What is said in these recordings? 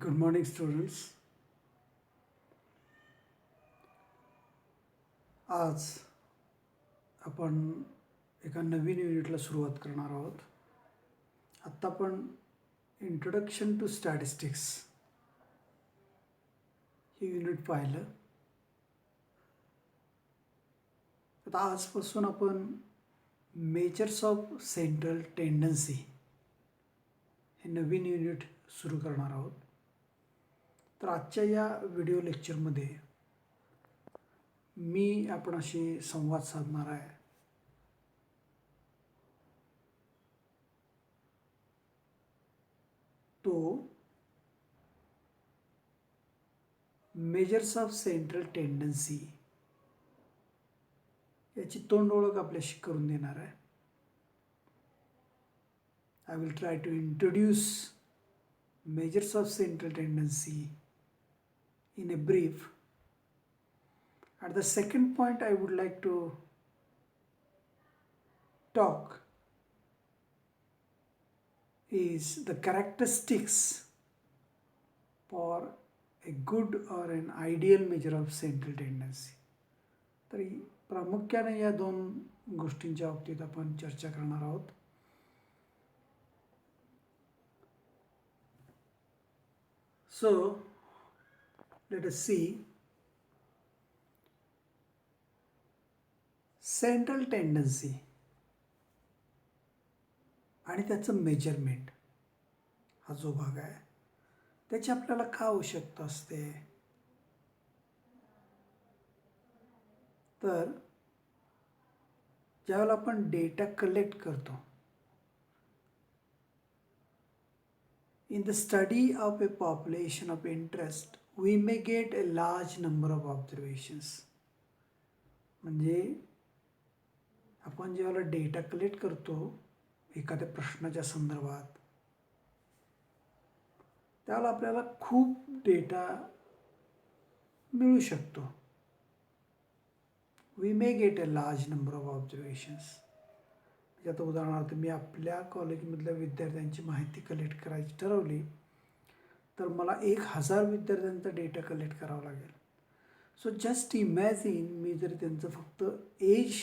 Good morning, students. आज आपण एका नवीन युनिटला सुरुवात करणार आहोत. आत्ता आपण इंट्रोडक्शन टू स्टॅटिस्टिक्स हे युनिट पाहिलं. आता आजपासून आपण मेजर्स ऑफ सेंट्रल टेंडन्सी हे नवीन युनिट सुरू करणार आहोत. तर आजच्या या व्हिडिओ लेक्चरमध्ये मी आपणाशी संवाद साधणार आहे. तो मेजर्स ऑफ सेंट्रल टेंडन्सी याची तोंड ओळख आपल्याशी करून देणार आहे. I will try to introduce measures of central tendency in a brief. At the second point, I would like to talk is the characteristics for a good or an ideal measure of central tendency. तर प्रामुख्याने या दोन गोष्टींच्या बाबतीत आपण चर्चा करणार आहोत. So, let us see central tendency आणि त्याचं मेजरमेंट हा जो भाग आहे त्याची आपल्याला का आवश्यकता असते. तर ज्यावेळेला आपण डेटा कलेक्ट करतो, in the study of a population of interest, we may get a large number of observations. म्हणजे आपण जेव्हा डेटा कलेक्ट करतो एखाद्या प्रश्नाच्या संदर्भात, त्यावेळेला आपल्याला खूप डेटा मिळू शकतो. We may get a large number of observations. म्हणजे आता उदाहरणार्थ मी आपल्या कॉलेजमधल्या विद्यार्थ्यांची माहिती कलेक्ट करायची ठरवली तर मला 1000 विद्यार्थ्यांचा डेटा कलेक्ट करावा लागेल. सो जस्ट इमॅजिन मी जर त्यांचं फक्त एज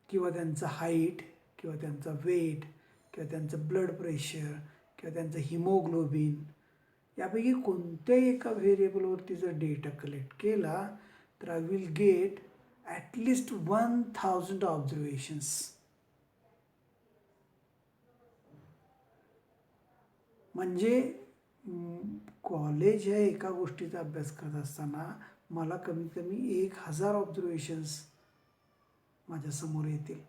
किंवा त्यांचं हाईट किंवा त्यांचा वेट किंवा त्यांचं ब्लड प्रेशर किंवा त्यांचं हिमोग्लोबिन यापैकी कोणत्याही एका व्हेरिएबलवरती जर डेटा कलेक्ट केला तर I will get at least 1000 observations. म्हणजे कॉलेज ह्या एका गोष्टीचा अभ्यास करत असताना मला कमीत कमी 1000 ऑब्झर्वेशन्स माझ्यासमोर येतील.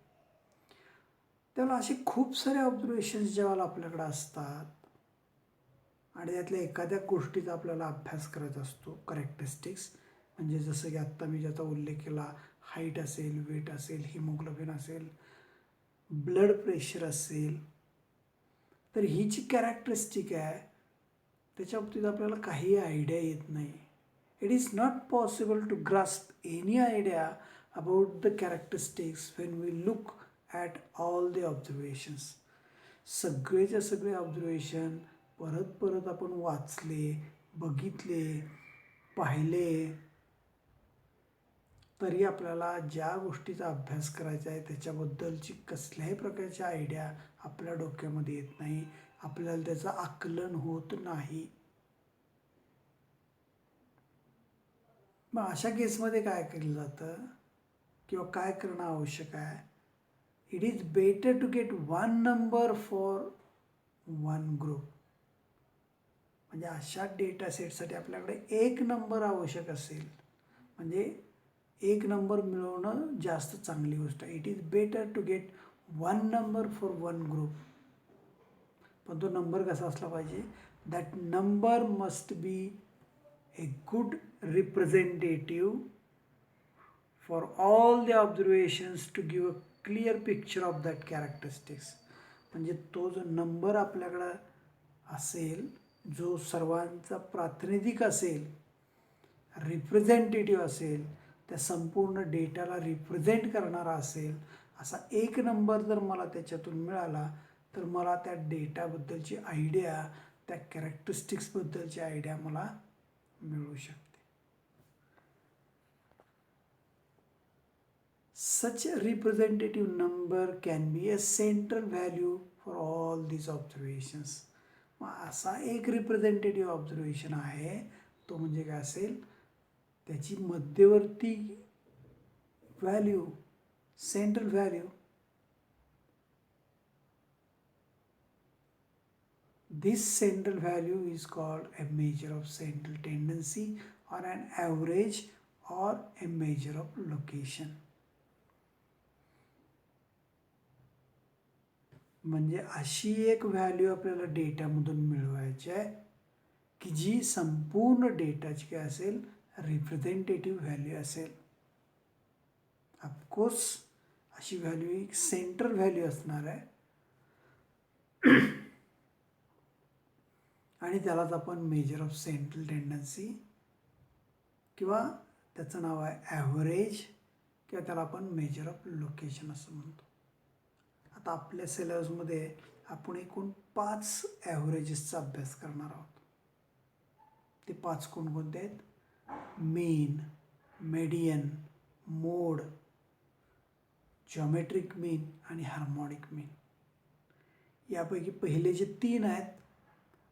त्याला असे खूप सारे ऑब्झर्वेशन्स जेव्हा आपल्याकडे असतात आणि त्यातल्या एखाद्या गोष्टीचा आपल्याला अभ्यास करायचा असतो, कॅरेक्टरिस्टिक्स, म्हणजे जसं की आत्ता मी ज्याचा उल्लेख केला, हाईट असेल, वेट असेल, हिमोग्लोबिन असेल, ब्लड प्रेशर असेल, तर ही जी कॅरेक्टरिस्टिक आहे त्याच्या बाबतीत आपल्याला काही आयडिया येत नाही. It is not possible to grasp any idea about the characteristics when we look at all the observations. सगळेच्या सगळे ऑब्झर्वेशन परत परत आपण वाचले, बघितले, पाहिले तरी आपल्याला ज्या गोष्टीचा अभ्यास करायचा आहे त्याच्याबद्दलची कसल्याही प्रकारची आयडिया आपल्या डोक्यामध्ये येत नाही, आपल्याला त्याचं आकलन होत नाही. मग अशा केसमध्ये काय केलं जातं किंवा काय करणं आवश्यक आहे. It is better to get one number for one group. म्हणजे अशा डेटा सेटसाठी आपल्याकडे एक नंबर आवश्यक असेल, म्हणजे एक नंबर मिळवणं जास्त चांगली गोष्ट आहे. It is better to get one number for one group. पण तो नंबर कसा असला पाहिजे. That number must be a good representative for all the observations to give a clear picture of that characteristics. म्हणजे तो जो नंबर आपल्याकडं असेल, जो सर्वांचा प्रातिनिधिक असेल, रिप्रेझेंटेटिव्ह असेल, त्या संपूर्ण डेटाला रिप्रेझेंट करणारा असेल, असा एक नंबर जर मला त्याच्यातून मिळाला तर मला त्या डेटाबद्दलची आयडिया, त्या कॅरेक्टरिस्टिक्सबद्दलची आयडिया मला मिळू शकते. Such a representative number can be a central value for all these observations. मग असा एक रिप्रेझेंटेटिव्ह ऑब्झर्वेशन आहे, तो म्हणजे काय असेल, त्याची मध्यवर्ती value, central value, this central value is called a measure of central tendency or an average or a measure of location. म्हणजे अशी एक व्हॅल्यू आपल्याला डेटामधून मिळवायची आहे की जी संपूर्ण डेटाची काय असेल, रिप्रेझेंटेटिव्ह व्हॅल्यू असेल. ऑफकोर्स अशी व्हॅल्यू एक सेंट्रल व्हॅल्यू असणार आहे आणि त्यालाच आपण मेजर ऑफ सेंट्रल टेंडन्सी किंवा त्याचं नाव आहे ॲव्हरेज किंवा त्याला आपण मेजर ऑफ लोकेशन असं म्हणतो. आता आपल्या सिलेबसमध्ये आपण एकूण 5 ॲव्हरेजेसचा अभ्यास करणार आहोत. ते 5 कोणकोणते आहेत? मीन, मेडियन, मोड, जॉमेट्रिक मीन आणि हार्मोनिक मीन. यापैकी पहिले जे 3 आहेत,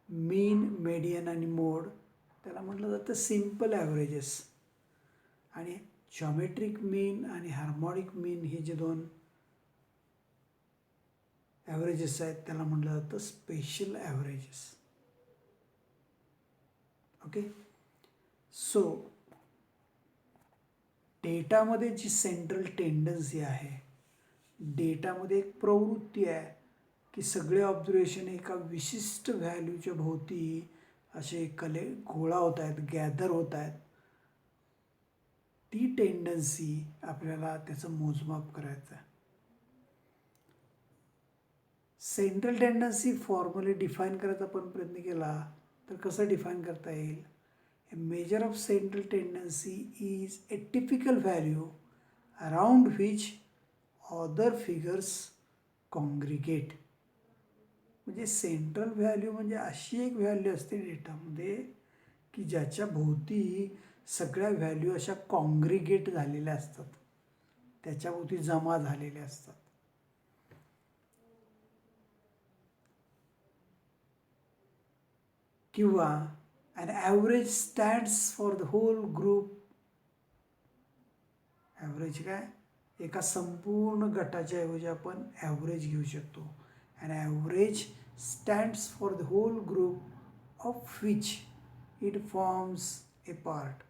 मीन, मेडियन आणि मोड, त्याला म्हटलं जातं सिम्पल ॲव्हरेजेस. आणि जॉमेट्रिक मीन आणि हार्मोनिक मीन हे जे 2 ॲव्हरेजेस आहेत त्याला म्हटलं जातं स्पेशल ॲव्हरेजेस. ओके, सो डेटामध्ये जी सेंट्रल टेंडन्सी आहे, डेटामध्ये एक प्रवृत्ती आहे की सगळे ऑब्झर्वेशन एका विशिष्ट व्हॅल्यूच्या भोवती असे गोळा होत आहेत, गॅदर होत आहेत. ती टेंडन्सी आपल्याला त्याचं मोजमाप करायचं आहे. सेंट्रल टेंडन्सी फॉर्मली डिफाईन करायचा आपण प्रयत्न केला तर कसं डिफाईन करता येईल? A measure of central tendency is a typical value around which other figures congregate. म्हणजे सेंट्रल व्हॅल्यू म्हणजे अशी एक व्हॅल्यू असते डेटामध्ये की ज्याच्या भोवती सगळ्या व्हॅल्यू अशा कॉंग्रिगेट झालेल्या असतात, त्याच्या भोवती जमा झालेल्या असतात. किंवा an average stands for the whole group. Average काय? एका संपूर्ण गटाच्या ऐवजी आपण ॲव्हरेज घेऊ शकतो. an average stands for the whole group of which it forms a part.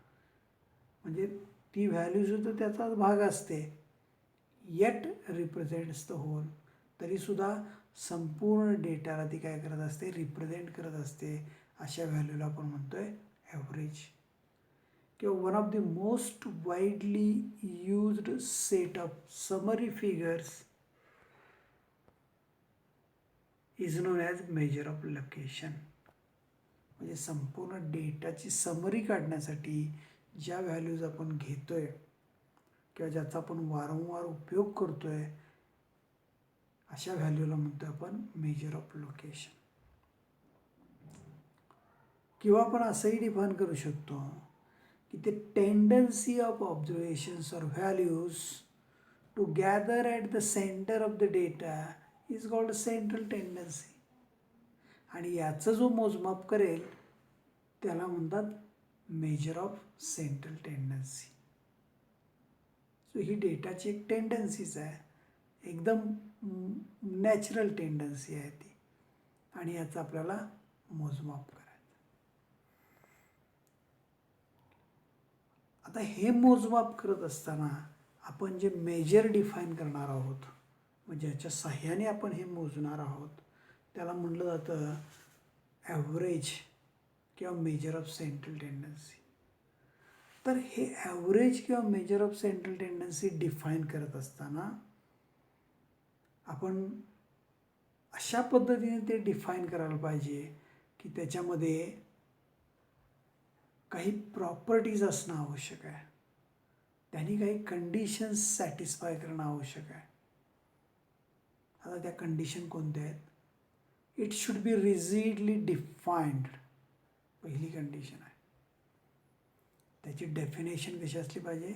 म्हणजे ती व्हॅल्यू सुद्धा त्याचाच भाग असते. yet represents the whole. तरीसुद्धा संपूर्ण डेटाला ती काय करत असते? रिप्रेझेंट करत असते. अशा व्हॅल्यूला आपण म्हणतोय ॲव्हरेज. किंवा one of the most widely used set of summary figures is non as measure of location. म्हणजे संपूर्ण डेटाची समरी काढण्यासाठी ज्या व्हॅल्यूज आपण घेतोय किंवा ज्याचा आपण वारंवार उपयोग करतोय अशा व्हॅल्यूला म्हणतोय आपण मेजर ऑफ लोकेशन. किंवा आपण असंही डिफाईन करू शकतो की ते tendency of observations or values to gather at the centre of the data is called central tendency. आणि याचं जो मोजमाप करेल त्याला म्हणतात measure of central tendency. So ही डेटाची एक टेंडन्सीच आहे, एकदम नॅचरल टेंडन्सी आहे ती, आणि याचं आपल्याला मोजमाप करायचं. आता हे मोजमाप करत असताना आपण जे मेजर डिफाईन करणार आहोत, म्हणजे याच्या साह्याने आपण हे मोजणार आहोत, त्याला म्हटलं जातं ॲव्हरेज किंवा मेजर ऑफ सेंट्रल टेंडन्सी. तर हे ॲव्हरेज किंवा major of central tendency define करत असताना आपण अशा पद्धतीने ते डिफाईन करायला पाहिजे की त्याच्यामध्ये काही प्रॉपर्टीज असणं आवश्यक आहे, त्यांनी काही कंडिशन्स सॅटिस्फाय करणं आवश्यक आहे. आता त्या कंडिशन कोणत्या आहेत? It should be rigidly defined, पहिली कंडिशन आहे. त्याची डेफिनेशन कशी असली पाहिजे,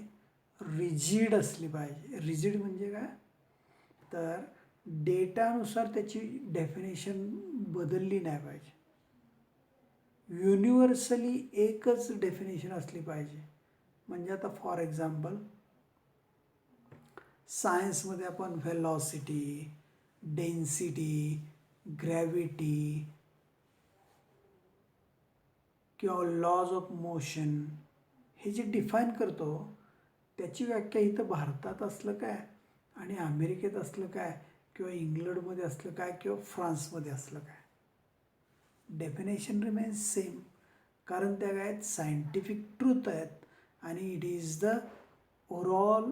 रिजिड असली पाहिजे. रिजिड म्हणजे काय, तर डेटानुसार त्याची डेफिनेशन बदलली नाही पाहिजे. युनिव्हर्सली एकच डेफिनेशन असली पाहिजे. म्हणजे आता फॉर एक्झाम्पल सायन्समध्ये आपण व्हेलॉसिटी, डेन्सिटी, ग्रॅव्हिटी किंवा लॉज ऑफ मोशन हे जे डिफाईन करतो त्याची व्याख्या इथं भारतात असलं काय आणि अमेरिकेत असलं काय किंवा इंग्लंडमध्ये असलं काय किंवा फ्रान्समध्ये असलं काय, डेफिनेशन रिमेन्स सेम. कारण त्या काय सायंटिफिक ट्रूथ आहेत आणि it is the overall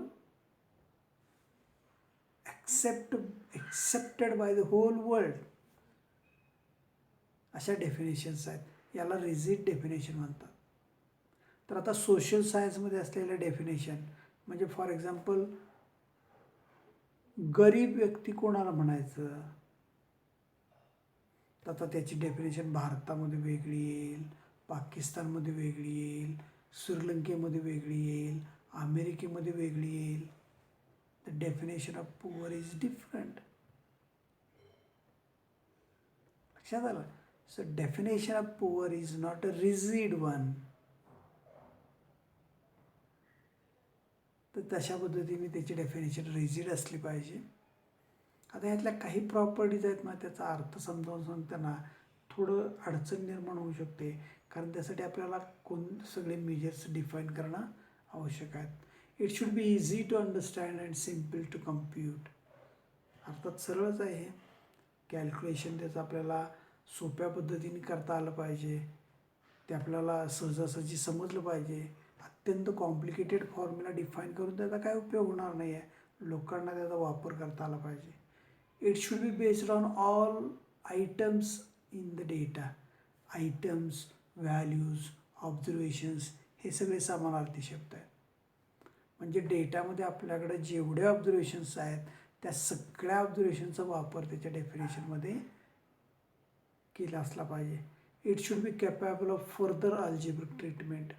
accepted by the whole world. अशा डेफिनेशन्स आहेत, याला रिजिड डेफिनेशन म्हणतात. तर आता सोशल सायन्समध्ये असलेलं डेफिनेशन म्हणजे फॉर एक्झाम्पल गरीब व्यक्ती कोणाला म्हणायचं, तर आता त्याची डेफिनेशन भारतामध्ये वेगळी येईल, पाकिस्तानमध्ये वेगळी येईल, श्रीलंकेमध्ये वेगळी येईल, अमेरिकेमध्ये वेगळी येईल. The definition of poor is different. लक्षात आलं. So definition of poor is not a rigid one. तर तशा पद्धतीने त्याची डेफिनेशन रिजिड असली पाहिजे. आता यातल्या काही प्रॉपर्टीज आहेत ना, त्याचा अर्थ समजावून सांगताना थोडं अडचण निर्माण होऊ शकते, कारण त्यासाठी आपल्याला सगळे मेजर्स डिफाईन करणं आवश्यक आहेत. It should be easy to understand and simple to compute. अर्थात सरळच आहे हे. कॅल्क्युलेशन त्याचं आपल्याला सोप्या पद्धतीने करता आलं पाहिजे, ते आपल्याला सहजासहजी समजलं पाहिजे. अत्यंत कॉम्प्लिकेटेड फॉर्म्युला डिफाईन करून त्याचा काय उपयोग होणार नाही आहे, लोकांना त्याचा वापर करता आला पाहिजे. It should be based on all items in the data. Items, values, observations हे सगळे समानार्थी शब्द आहेत. म्हणजे डेटामध्ये आपल्याकडे जेवढे ऑब्झर्वेशन्स आहेत त्या सगळ्या ऑब्झर्वेशनचा वापर त्याच्या डेफिनेशनमध्ये केला असला पाहिजे. It should be capable of further algebraic treatment.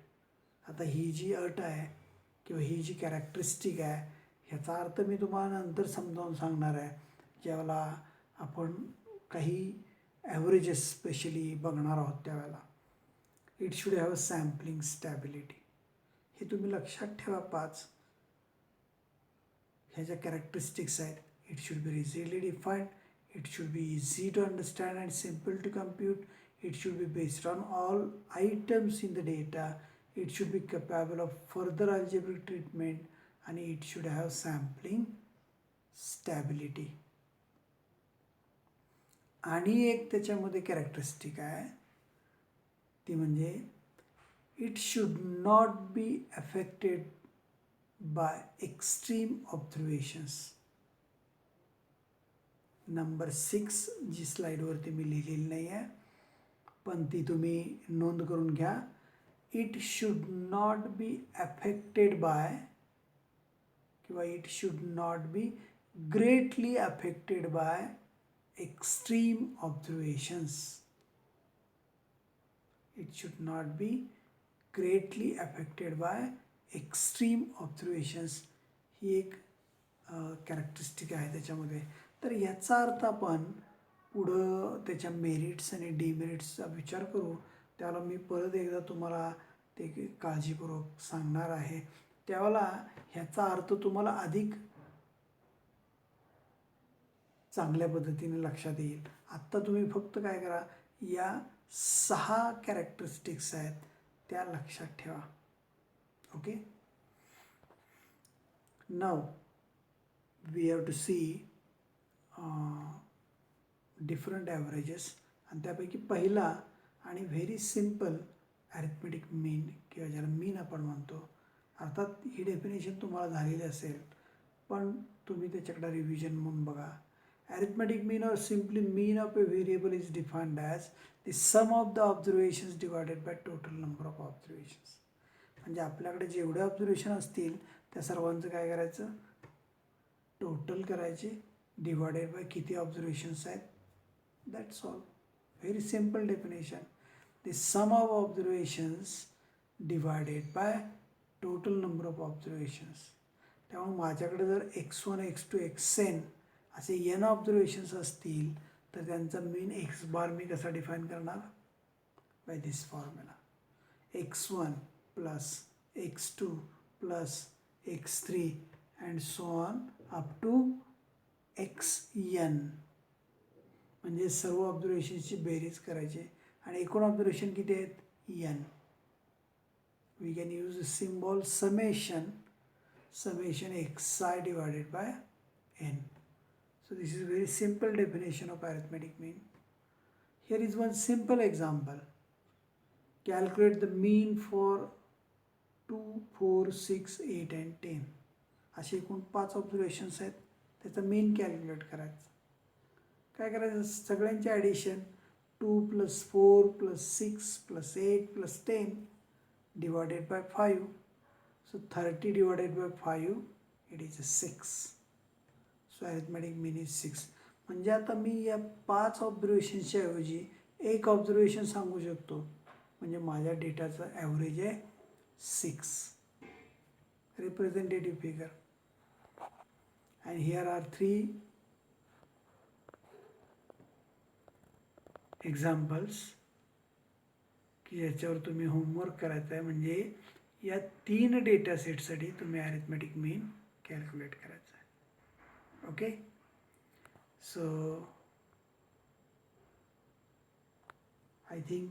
आता ही जी अट आहे किंवा ही जी कॅरेक्टरिस्टिक आहे ह्याचा अर्थ मी तुम्हाला नंतर समजावून सांगणार आहे, ज्यावेळेला आपण काही ॲव्हरेजेस स्पेशली बघणार आहोत त्यावेळेला. It should have a sampling stability. हे तुम्ही लक्षात ठेवा. 5 ह्याच्या कॅरेक्टरिस्टिक्स आहेत. It should be rigidly defined. It should be easy to understand and simple to compute. It should be based on all items in the data. It should be capable of further algebraic treatment आणि it should have sampling stability. आणि एक त्याच्यामध्ये characteristic आहे ती म्हणजे it should not be affected by extreme observations. Number 6 जी स्लाईडवरती मी लिहिलेली नाही आहे पण ती तुम्ही नोंद करून घ्या. It should not be affected by किंवा it should not be greatly affected by extreme observations. It should not be greatly affected by extreme observations. ही एक कॅरेक्टरिस्टिक आहे त्याच्यामध्ये. तर याचा अर्थ आपण पुढं त्याच्या मेरिट्स आणि डिमेरिट्सचा विचार करू, त्याला मी परत एकदा तुम्हाला ते काळजीपूर्वक सांगणार आहे. त्यावेळेला ह्याचा अर्थ तुम्हाला अधिक चांगल्या पद्धतीने लक्षात येईल. आत्ता तुम्ही फक्त काय करा, या 6 कॅरेक्टरिस्टिक्स आहेत त्या लक्षात ठेवा. Okay. Now we have to see different averages आणि त्यापैकी पहिला आणि व्हेरी सिम्पल ॲरिथमेटिक मीन किंवा ज्याला मीन आपण म्हणतो. अर्थात ही डेफिनेशन तुम्हाला झालेली असेल पण तुम्ही त्याच्याकडे रिव्हिजन म्हणून बघा. Arithmetic mean or simply mean of a variable is defined as the sum of the observations divided by total number of observations. म्हणजे आपल्याकडे जेवढे ऑब्झर्वेशन असतील त्या सर्वांचं काय करायचं, टोटल करायचे डिवायडेड बाय किती ऑब्झर्वेशन्स आहेत That's all. Very simple definition. The sum of observations divided by total number of observations. त्यामुळे माझ्याकडे जर x1, x2, xn असे n ऑब्झर्वेशन्स असतील तर त्यांचा मीन x बार मी कसा डिफाईन करणार? By this formula. x1 plus x2 plus x3 and so on up to xn. म्हणजे सर्व ऑब्झर्वेशन्सची बेरीज करायची आणि एकूण ऑब्झर्वेशन किती आहेत? n. We can use the symbol summation xi divided by n. So this is very simple definition of arithmetic mean. Here is one simple example. Calculate the mean for 2, 4, 6, 8 and 10. असे एकूण 5 observations आहेत. त्याचा मीन calculate करायचं. काय करायचं? सगळ्यांचे addition 2 + 4 + 6 + 8 + 10 divided by 5. So 30 divided by 5, it is 6. So arithmetic mean is 6. म्हणजे आता मी या 5 ऑब्झर्वेशन्सच्या ऐवजी एक ऑब्झर्वेशन सांगू शकतो. म्हणजे माझ्या डेटाचं ॲव्हरेज आहे 6. Representative figure. And here are 3 examples की ज्याच्यावर तुम्ही होमवर्क करायचा आहे. म्हणजे या 3 डेटा सेटसाठी तुम्ही अरिथमेटिक मीन कॅल्क्युलेट करायचा आहे. Okay. So I think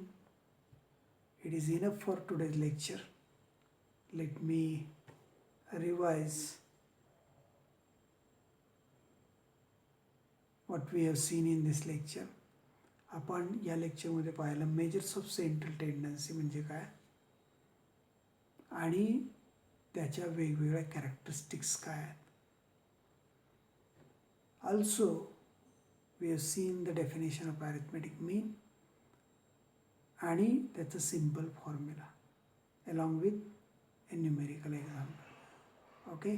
it is enough for today's lecture. Let me revise what we have seen in this lecture. आपण या लेक्चरमध्ये पाहिलं मेजर्स ऑफ सेंट्रल टेंडन्सी म्हणजे काय आणि त्याच्या वेगवेगळ्या कॅरेक्टरिस्टिक्स काय आहेत. Also we have seen the definition of arithmetic mean आणि त्याचं simple formula along with a numerical example. Okay,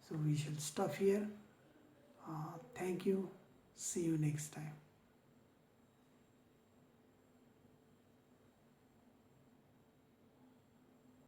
so we shall stop here. Thank you. See you next time.